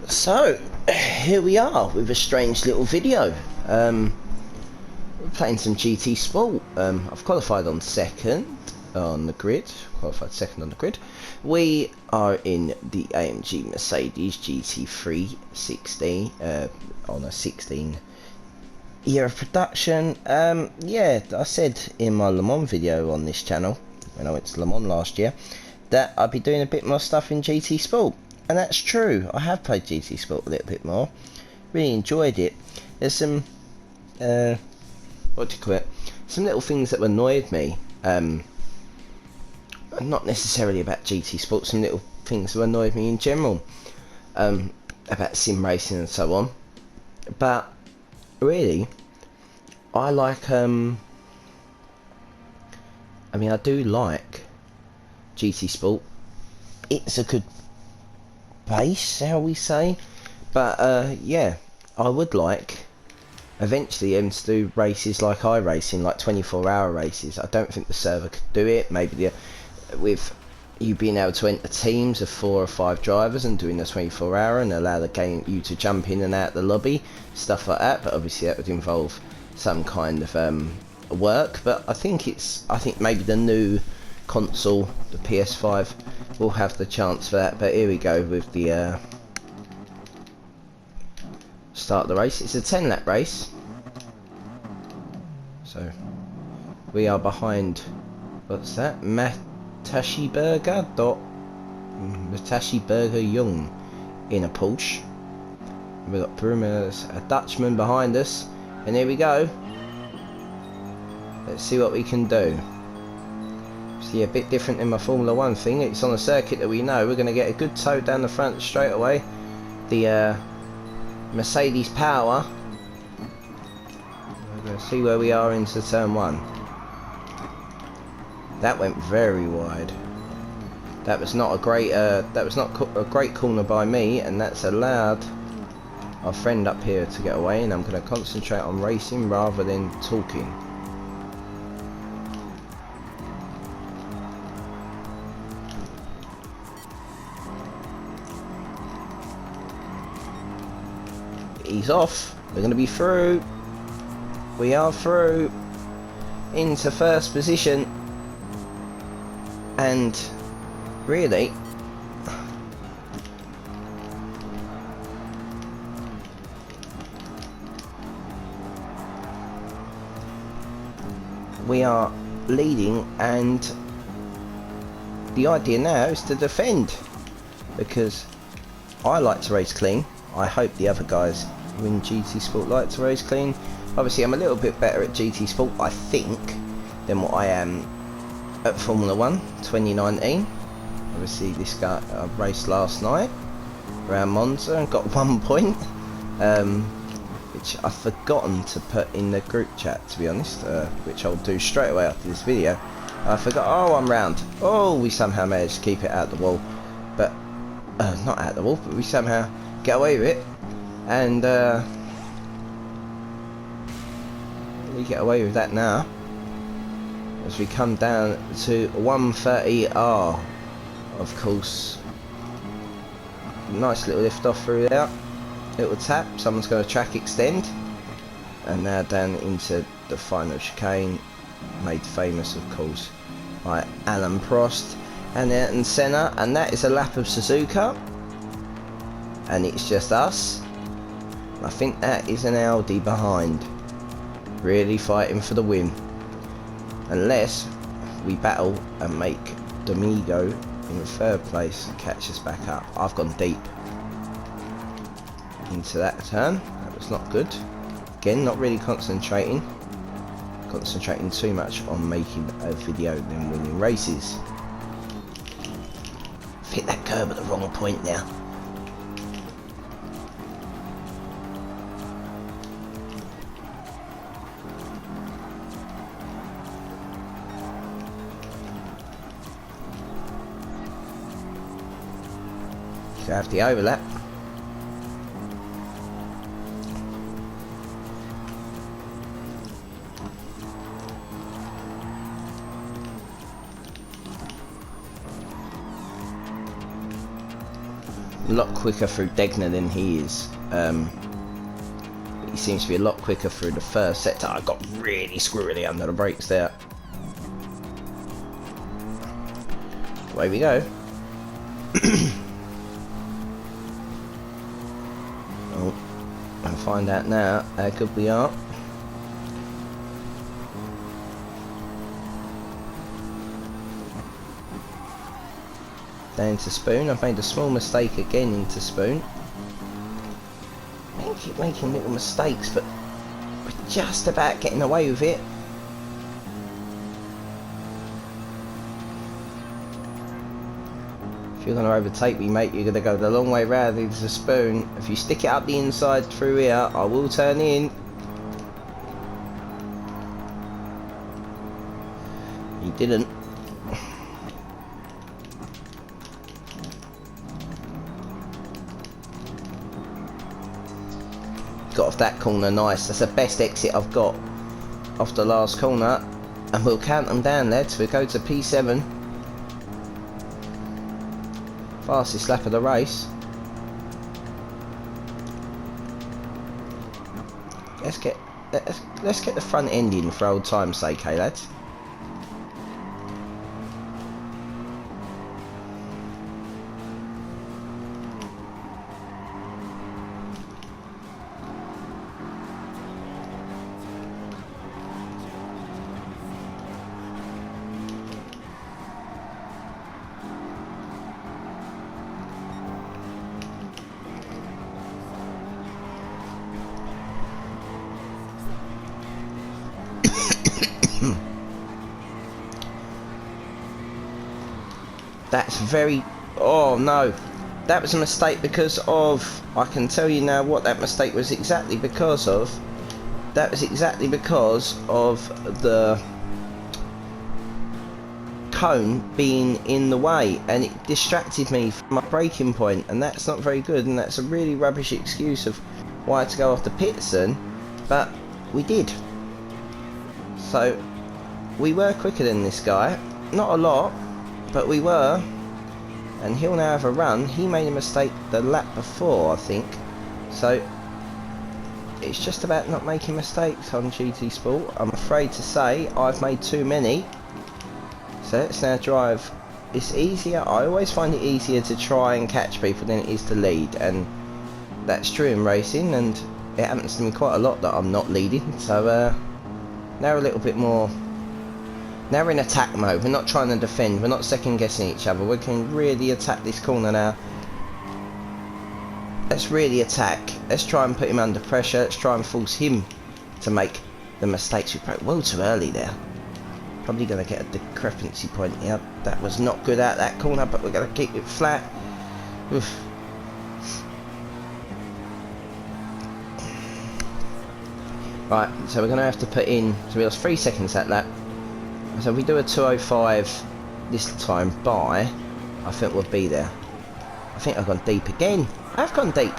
So, here we are with a strange little video. We're playing some GT Sport. I've qualified on second on the grid. We are in the AMG Mercedes GT3 16 on a 16 year of production. Yeah, I said in my Le Mans video on this channel, when I went to Le Mans last year, that I'd be doing a bit more stuff in GT Sport. And that's true. I have played GT Sport a little bit more. Really enjoyed it. There's some, what do you call it? Some little things that annoyed me. Not necessarily about GT Sport. Some little things that annoyed me in general. About sim racing and so on. But really, I like. I mean, I do like GT Sport. It's a good base, shall we say, but yeah, I would like eventually them to do races like iRacing, like 24-hour races. I don't think the server could do it. Maybe with you being able to enter teams of 4 or 5 drivers and doing the 24-hour and allow the game you to jump in and out the lobby, stuff like that. But obviously that would involve some kind of work. But I think maybe the new console, the PS5, will have the chance for that. But here we go with the start of the race. It's a 10-lap race, so we are behind, what's that, Matashi Burger Young in a Porsche. We've got Bruma's a Dutchman behind us, and here we go. Let's see what we can do. See, a bit different in my Formula 1 thing. It's on a circuit that we know. We're going to get a good tow down the front straight away. The Mercedes power. We're going to see where we are into turn 1. That went very wide. That was not a great. That was not a great corner by me, and that's allowed our friend up here to get away. And I'm going to concentrate on racing rather than talking. He's off. We're going to be through. We are through into first position, and really we are leading, and the idea now is to defend, because I like to race clean. I hope the other guys in GT Sport like to race clean. Obviously I'm a little bit better at GT Sport, I think, than what I am at Formula 1 2019. Obviously this guy raced last night around Monza and got 1 point, which I've forgotten to put in the group chat, to be honest, which I'll do straight away after this video. I forgot. Oh, I'm round. Oh, we somehow managed to keep it out the wall, but not out the wall, but we somehow get away with it, and we get away with that now as we come down to 130R. Of course, nice little lift off through there, little tap, someone's going to track extend, and now down into the final chicane, made famous of course by Alan Prost and Ayrton Senna, and that is a lap of Suzuka. And it's just us. I think that is an Audi behind, really fighting for the win, unless we battle and make Domingo in third place and catch us back up. I've gone deep into that turn. That was not good. Again, not really concentrating too much on making a video than winning races. I've hit that curb at the wrong point now. Have the overlap. a lot quicker through Degner than he is. He seems to be a lot quicker through the first sector. I got really squirrely under the brakes there. Away we go. Oh, I'll find out now how good we are. Down to Spoon. I've made a small mistake again into Spoon. I keep making little mistakes, but we're just about getting away with it. If you're going to overtake me, mate, you're going to go the long way round into the Spoon. If you stick it up the inside through here, I will turn in. He didn't. Got off that corner nice. That's the best exit I've got off the last corner. And we'll count them down, lads. We'll go to P7. Fastest lap of the race. Let's get the front end in for old time's sake, hey lads. That's very... oh no, that was a mistake because of... I can tell you now what that mistake was exactly because of. That was exactly because of the cone being in the way, and it distracted me from my braking point, and that's not very good, and that's a really rubbish excuse of why to go off the Pitson, but we did. So we were quicker than this guy, not a lot, but we were, and he'll now have a run. He made a mistake the lap before, I think, so it's just about not making mistakes on GT Sport. I'm afraid to say I've made too many, so let's now drive. It's easier, I always find it easier to try and catch people than it is to lead, and that's true in racing, and it happens to me quite a lot that I'm not leading. So now a little bit more. Now we're in attack mode. We're not trying to defend. We're not second guessing each other. We can really attack this corner now. Let's really attack. Let's try and put him under pressure. Let's try and force him to make the mistakes. We broke well too early there. Probably going to get a discrepancy point here. That was not good out that corner, but we're going to keep it flat. Oof. Right, so we're going to have to put in, so we lost 3 seconds that lap. So if we do a 2:05 this time by, I think we'll be there. I think I've gone deep again. I've gone deep.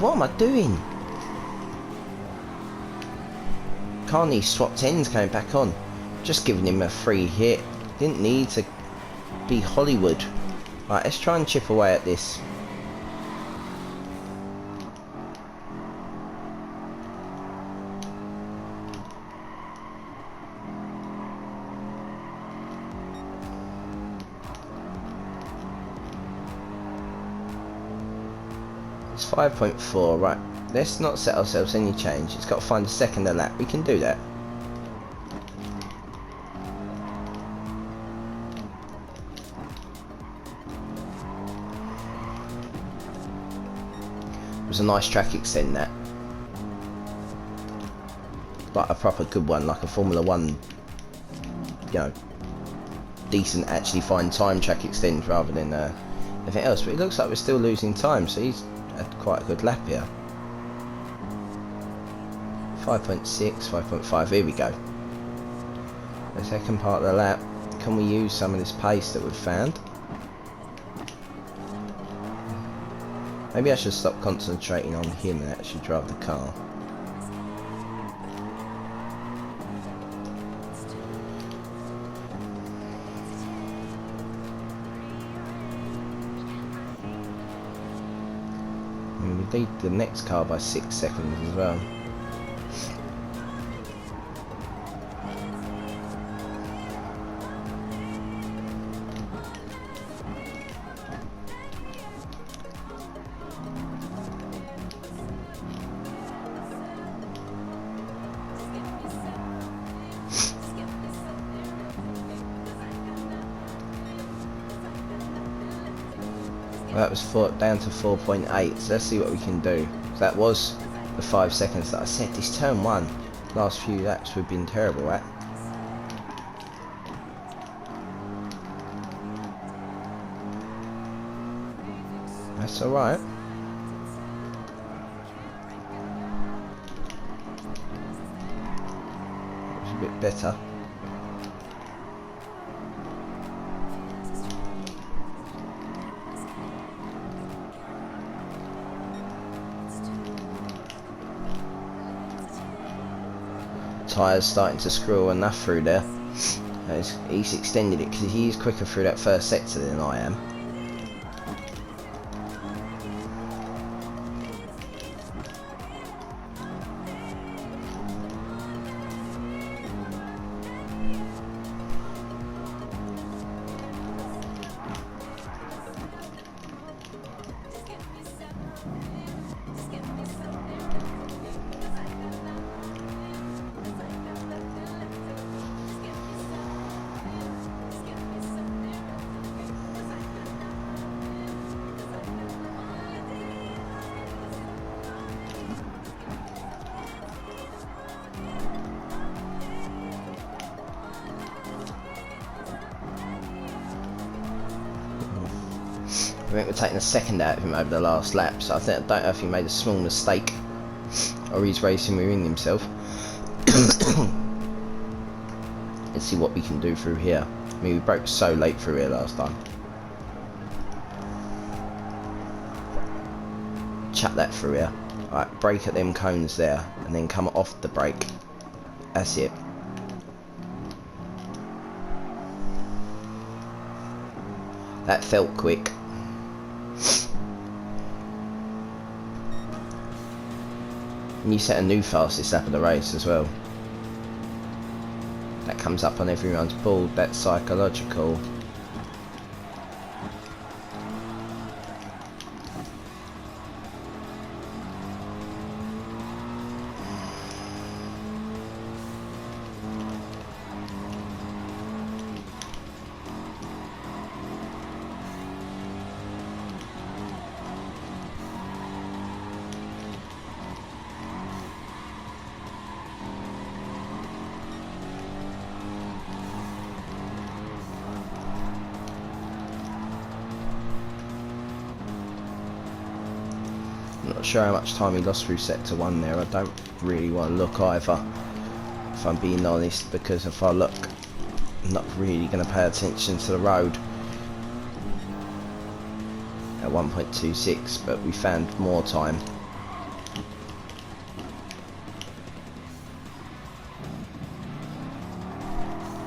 What am I doing? Carney swapped ends coming back on. Just giving him a free hit. Didn't need to be Hollywood. Right, let's try and chip away at this. It's 5.4, right. Let's not set ourselves any change. It's got to find a second a lap. We can do that. It was a nice track extend, that. Like a proper good one, like a Formula 1, you know, decent, actually fine time track extend rather than anything else. But it looks like we're still losing time, so he's had quite a good lap here. 5.6, 5.5, here we go. The second part of the lap. Can we use some of this pace that we've found? Maybe I should stop concentrating on him and actually drive the car. And we lead the next car by 6 seconds as well. Well, that was down to 4.8, so let's see what we can do. So that was the 5 seconds that I said. This turn 1, last few laps we've been terrible at. That's alright. It was a bit better. Tyres starting to screw enough through there. He's extended it because he's quicker through that first sector than I am. I think we're taking a second out of him over the last lap, so I don't know if he made a small mistake or he's racing within himself. Let's see what we can do through here. I mean, we broke so late through here last time. Chuck that through here. Alright, brake at them cones there and then come off the brake. That's it. That felt quick. And you set a new fastest lap of the race as well. That comes up on everyone's board, that's psychological. I'm not sure how much time he lost through sector 1 there. I don't really want to look either, if I'm being honest, because if I look, I'm not really going to pay attention to the road. At 1.26, but we found more time.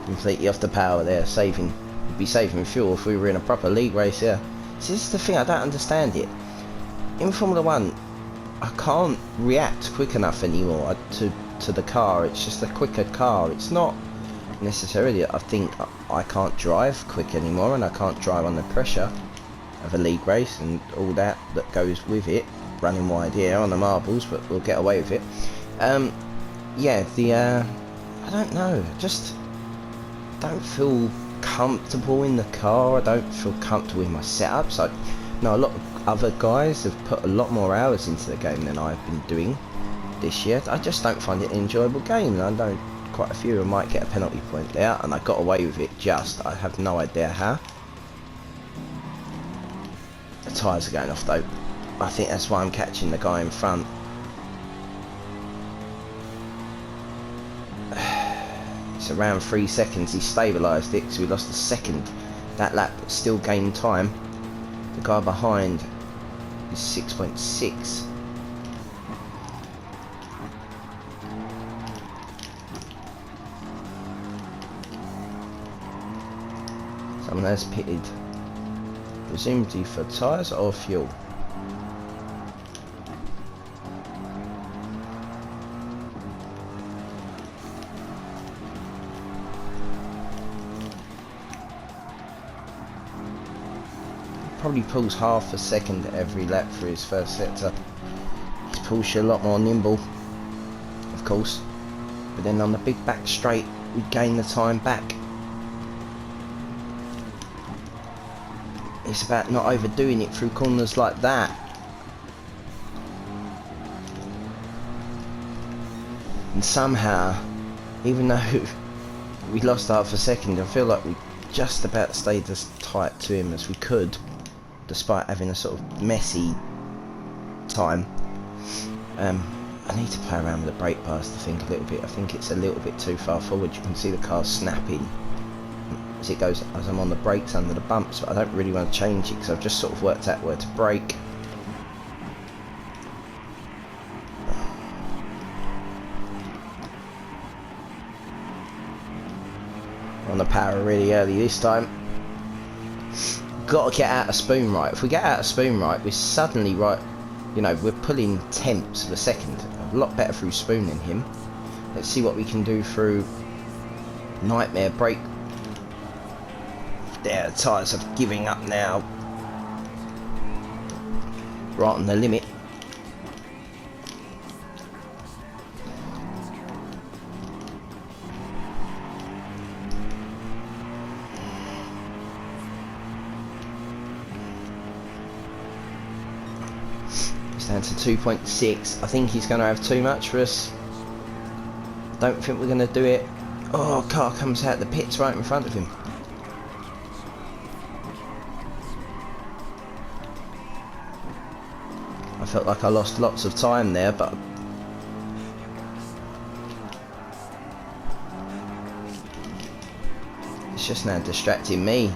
Completely off the power there, saving. We'd be saving fuel if we were in a proper league race here. See, this is the thing, I don't understand it. In Formula 1, I can't react quick enough anymore to the car. It's just a quicker car. It's not necessarily that I think I can't drive quick anymore and I can't drive under pressure of a league race and all that goes with it. Running wide here on the marbles, but we'll get away with it. Yeah, I don't know, just don't feel comfortable in the car. I don't feel comfortable in my setups. I know a lot of other guys have put a lot more hours into the game than I've been doing this year. I just don't find it an enjoyable game, and I know quite a few of them might get a penalty point there, and I got away with it just. I have no idea how. The tyres are going off though. I think that's why I'm catching the guy in front. It's around 3 seconds. He stabilised it because we lost a second that lap, but still gained time. The guy behind is 6.6. Someone has pitted, presumably for tyres or fuel. probably pulls half a second every lap for his first sector. His Porsche a lot more nimble, of course, but then on the big back straight we gain the time back. It's about not overdoing it through corners like that. And somehow, even though we lost half a second, I feel like we just about stayed as tight to him as we could, despite having a sort of messy time. I need to play around with the brake bars to think a little bit. I think it's a little bit too far forward. You can see the car snapping as it goes, as I'm on the brakes under the bumps, but I don't really want to change it because I've just sort of worked out where to brake. On the power really early this time. Got to get out of spoon right. If we get out of spoon right, we're suddenly right. You know, we're pulling tenths of a second. A lot better through spooning him. Let's see what we can do through nightmare brake. There, the tyres are giving up now. Right on the limit. Down to 2.6. I think he's going to have too much for us. Don't think we're going to do it. Oh, car comes out the pits right in front of him. I felt like I lost lots of time there, but it's just now distracting me.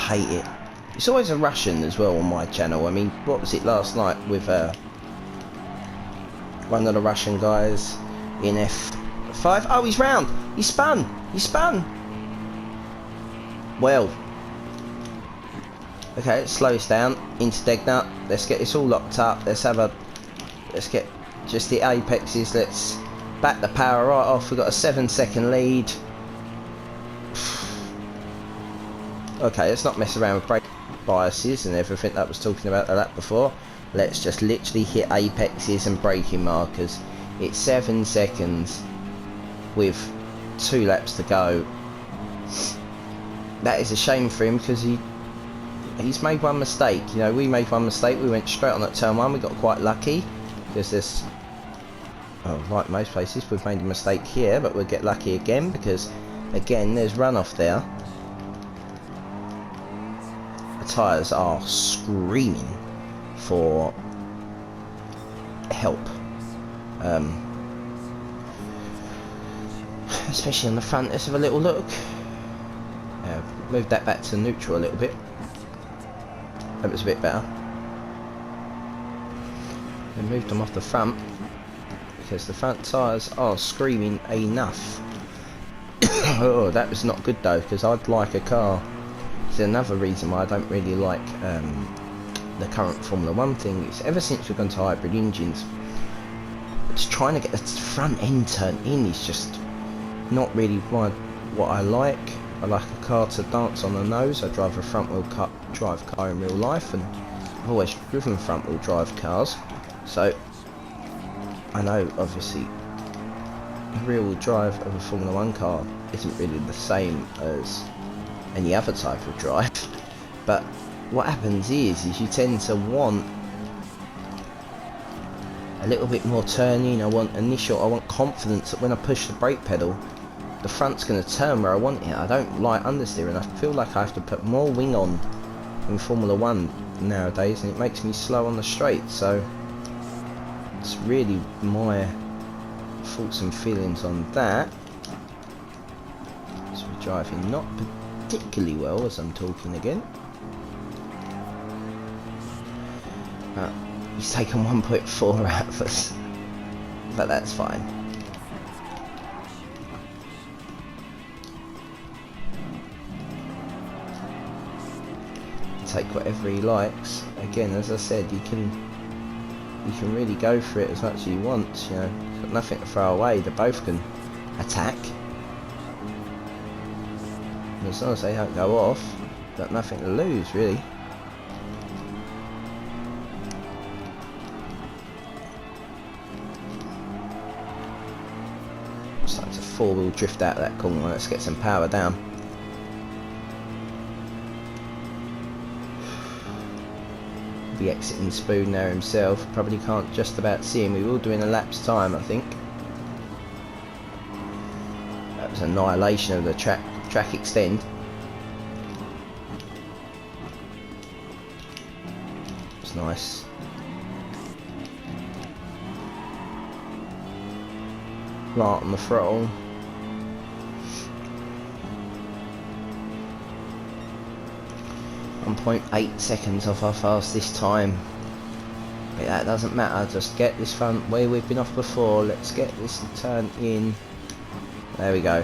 Hate it. It's always a Russian as well on my channel. I mean, what was it last night with one of the Russian guys in F5? Oh, he's round. He spun. He spun. Well. Okay, let's slow this down. Into Degner. Let's get this all locked up. Let's get just the apexes. Let's back the power right off. We've got a 7-second lead. Okay, let's not mess around with brake biases and everything that I was talking about the lap before. Let's just literally hit apexes and braking markers. It's 7 seconds with 2 laps to go. That is a shame for him because he's made one mistake. You know, we made one mistake. We went straight on at turn 1. We got quite lucky because there's, well, like most places, we've made a mistake here, but we'll get lucky again because, again, there's runoff there. Tyres are screaming for help, especially on the front. Let's have a little look. Move that back to neutral a little bit. That was a bit better. We moved them off the front because the front tyres are screaming enough. Oh, that was not good though, because I'd like a car. Another reason why I don't really like the current Formula 1 thing is ever since we've gone to hybrid engines, just trying to get the front end turned in is just not really what I like. I like a car to dance on the nose. I drive a front wheel drive car in real life, and I've always driven front wheel drive cars, so I know obviously the rear wheel drive of a Formula 1 car isn't really the same as any other type of drive, but what happens is you tend to want a little bit more turning. I want confidence that when I push the brake pedal, the front's going to turn where I want it. I don't like understeer, and I feel like I have to put more wing on in Formula 1 nowadays, and it makes me slow on the straight. So it's really my thoughts and feelings on that. So we're driving not particularly well as I'm talking again. He's taken 1.4 out of us, but that's fine. Take whatever he likes. Again, as I said, you can really go for it as much as he wants. You know, he's got nothing to throw away. They both can attack. As long as they don't go off, got nothing to lose really. Starting to four-wheel drift out of that corner. Let's get some power down. The exiting Spoon there himself. Probably can't just about see him. We will do in a lap's time, I think. That was annihilation of the track extend. It's nice. Right on the throttle. .8 seconds off our fastest time. But that doesn't matter, just get this front where we've been off before. Let's get this turn in. There we go.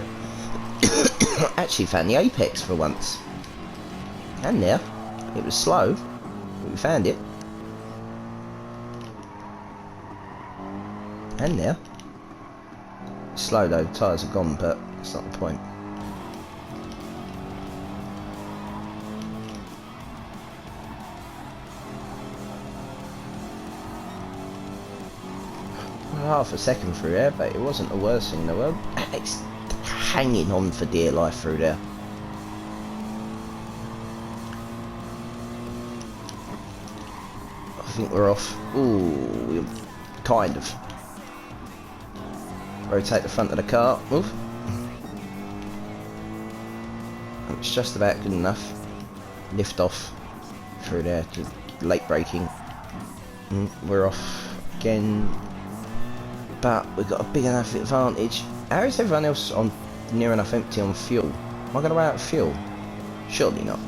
Actually found the apex for once. And there. It was slow, but we found it. And there. Slow though, tyres are gone, but that's not the point. Half a second through there, but it wasn't the worst thing in the world. It's hanging on for dear life through there. I think we're off. Ooh, we're kind of. Rotate the front of the car. Oof. It's just about good enough. Lift off through there. Just late braking. We're off again. But we've got a big enough advantage. How is everyone else on near enough empty on fuel? Am I going to run out of fuel? Surely not.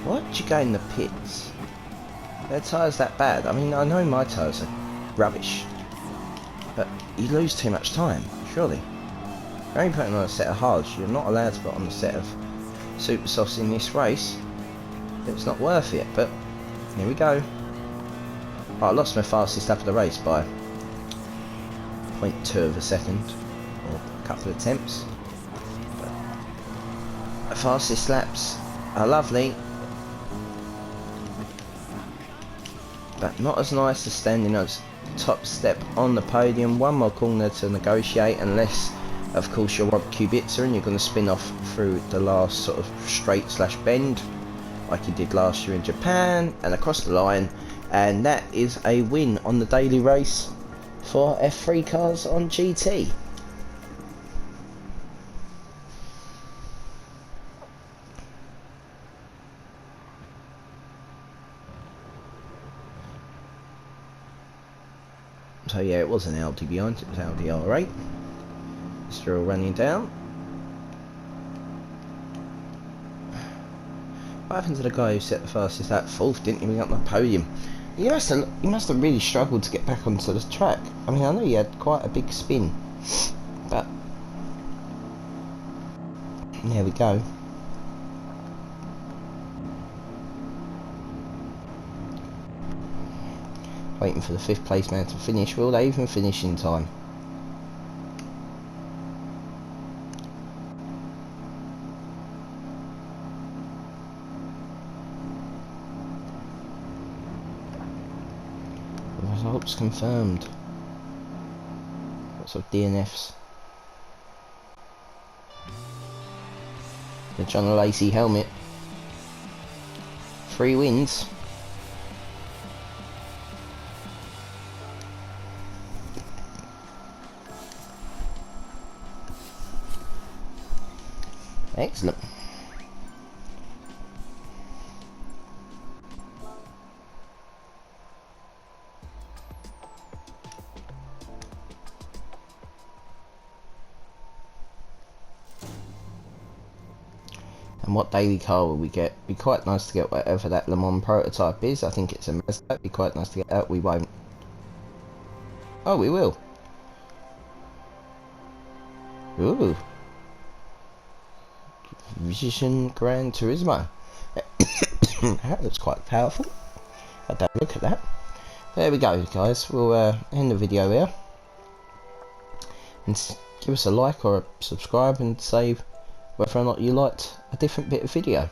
Why'd you go in the pits? Their tyres that bad? I mean, I know my tyres are rubbish, but you lose too much time, surely. You're only putting on a set of hards. You're not allowed to put on a set of super softs in this race. It's not worth it, but here we go. Oh, I lost my fastest lap of the race by 0.2 of a second, or a couple of attempts. But the fastest laps are lovely, but not as nice as standing as top step on the podium. One more corner to negotiate, unless of course you're Rob Kubica and you're going to spin off through the last sort of straight slash bend like he did last year in Japan, and across the line, and that is a win on the daily race for F3 cars on GT. So yeah, it wasn't Audi behind, it was Audi R8. Still running down. What happened to the guy who set the fastest lap? Fourth, didn't even get on the podium. He must have really struggled to get back onto the track. I mean, I know he had quite a big spin, but there we go. Waiting for the 5th place man to finish. Will they even finish in time? Results confirmed. Lots of DNFs. The John Lacey helmet. 3 wins. Excellent. And what daily car will we get? Be quite nice to get whatever that Le Mans prototype is. I think it's a Mazda. Be quite nice to get that. We won't. Oh, we will. Ooh. Vision Gran Turismo. That looks quite powerful. I don't look at that. There we go, guys. We'll end the video here. and give us a like or a subscribe and say whether or not you liked a different bit of video.